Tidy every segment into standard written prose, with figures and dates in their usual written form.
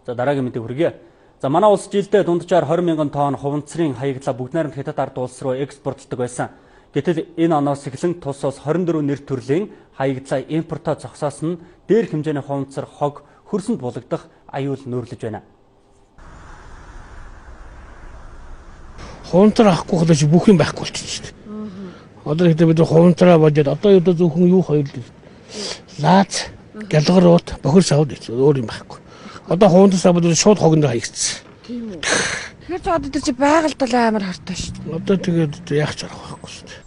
За дараагийн мэдээ хүргэе. За манай улс жилдээ дунджаар 20 мянган тонн хуванцрын хаягдлаа бүгд найрамд хятад ард улс руу экспортлдог байсан. Гэтэл энэ оноос эхлэн тус улс 24 нэр төрлийн хаягдлаа импортоо зогсоосон нь дээр хэмжээний хуванцар хог хөрсөнд булагдах аюул нөөрлөж байна. Хуванцар авахгүй хөлөж бүх юм байхгүй болчихсон. Одоо ихтэй бид хуванцараа бодоод одоо юу зөвхөн юу хоёрлоо. Лаац, гэлгэрүүд бохир савд өөр юм байхгүй. Одоо хуванцар савд шууд хогонд хаягдсан. Тийм үү. Тэгэхээр ч одоо тэр чи байгальд бол амар хортой шүү дээ. Одоо тэгээд яах ч арга байхгүй шүү дээ.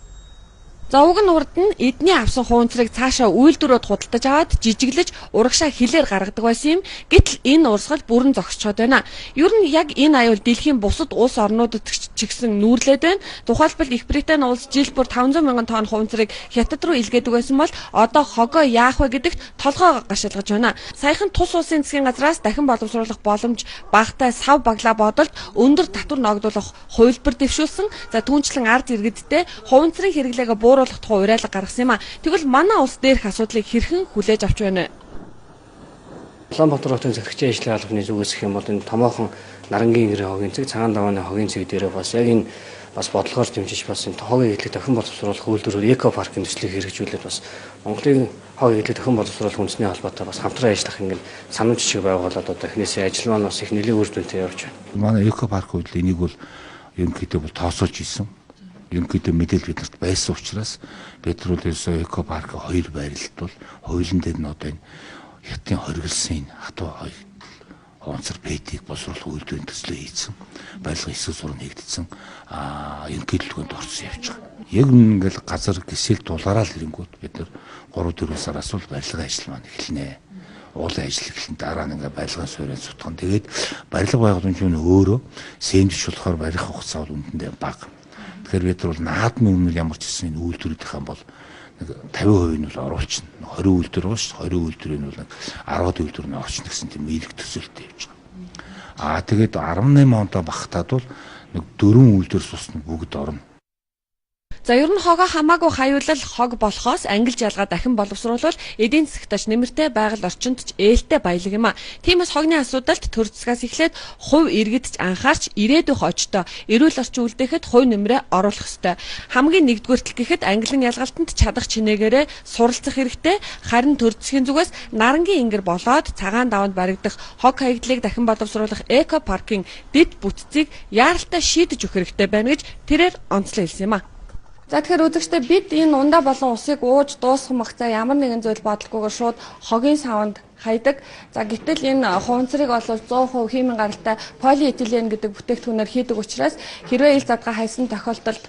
За уг нь урд нь эдний авсан хуванцрыг цаашаа үйлдвэрүүд худалдаж аваад жижиглэж урагшаа хилээр гаргадаг байсан юм. Гэтэл энэ урсгал бүрэн зогсчиход байна. Ер нь яг энэ аюул дэлхийн бусад улс орнуудад ч гэсэн нүүрлээд байна. Тухайлбал Их Британи улс жил бүр 500 мянган тонн хуванцрыг хятад руу илгээдэг байсан бол одоо хогоо яах вэ гэдэгт толгоо гашилгаж байна. Саяхан тус улсын засгийн газраас дахин боловсруулах боломж багтай сав баглаа бодолд өндөр татвар ногдуулах хувилбар дэвшүүлсэн. За түүнчлэн ард иргэдтэй хуванцрын хэрэглээгээ бууруулах тухай уриалга гаргасан юм а. Тэгвэл манай улс дээрх асуудлыг хэрхэн хүлээж авч байна вэ? Улаанбаатар хотын захирагчийн ажлын албаны зүгээс гэх юм бол энэ томоохон нарангийн гэрээ хогийн цэг, цагаан давааны хогийн цэг дээрээ бас яг энэ бас бодлогоор дэмжиж бас энэ хогийн хэдлэг дахин боловсруулах үйлдвэрүүд эко паркын төслийг хэрэгжүүлээд бас Монголын хогийн хэдлэг дахин боловсруулах үндэсний холбоотой бас хамтран ажиллах ингэ санамж жишээ байгуулад одоо эхнээсээ ажил маань бас их нэлээд үр дүнтэй явж байна. Манай эко парк үед энийг бол ерөнхийдөө бол тооцоолж исэн. Ерөнхийдөө мэдээлэл биднэрт байсан учраас бид нар бол эко парк хоёр байрлалд бол хоёулын дээр нь одоо энэ хятадын хоригдсан хатуу хуванцар пэтийг боловсруулах үйлдвэрийн төслөө хийсэн. Барилгын эсрэг зураг нэгдсэн. Ерөнхийдөлгөөнд орсон явж байгаа. Яг ингээл газар гисэл дулаараа л ирэнгүүт бид нар 3-4 сараас бол барилгын ажил маань эхэлнэ. Уулын ажил эхлэн дараа нь ингээ барилгын суурийн сутган. Тэгээд барилга байгууламжийн өөрөө сэнжиж болохоор барих хугацаа бол үнэндээ бага. Тэгэхээр бид бол наадмын өмнө ямар ч гэсэн энэ үйлдвэрүүдийнхэн бол 50% нь бол оруулчихна. 20 үйлдвэр ууш 20 үйлдвэрийн бол 10 үйлдвэр нь орчихно гэсэн тийм эерэг төсөлтэй явж байгаа. Тэгээд 18 онд багтаад бол 4 үйлдвэр сусна бүгд орно. За ер нь хогоо хамаагүй хаюулал хог болохоос ангилж ялгаа дахин боловсруулвал эдийн засагтаж нэмэртэй байгаль орчинд ч ээлтэй баялаг юм а. Тиймээс хогны асуудалд төр засгаас эхлээд хувь иргэд ч анхаарч ирээдүйн хожтой эрүүл орчин үлдээхэд хувь нэмрээ оруулах ёстой. Хамгийн нэгдүгээртэл гэхэд ангилан ялгалтанд чадах чинээгээрээ суралцах хэрэгтэй. Харин төр засгийн зүгээс нарангийн ингэр болоод цагаан даванд баригдах хог хаягдлыг дахин боловсруулах эко паркын дэд бүтцийг яаралтай шийдэж өгөх хэрэгтэй байна гэж тэрээр онцлог хэлсэн юм а. За тэгэхээр үзэгчдээ бид энэ ундаа болон усыг ууж дуусгах магцаа ямар нэгэн зүйл бодлогоогоор шууд хогийн саванд хайдаг. За гэтэл энэ хуванцрыг бол 100% химийн гаралтай полиэтилен гэдэг бүтээгдэхүүнээр хийдэг учраас хэрвээ ил задгаа хайсан тохиолдолд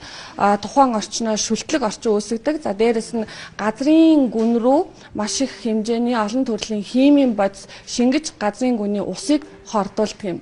тухайн орчноо шүлтлэг орчин үүсгдэг. За дээрэс нь газрын гүн рүү маш их хэмжээний олон төрлийн химийн бодис шингэж газрын гүний усыг хордуулдаг юм.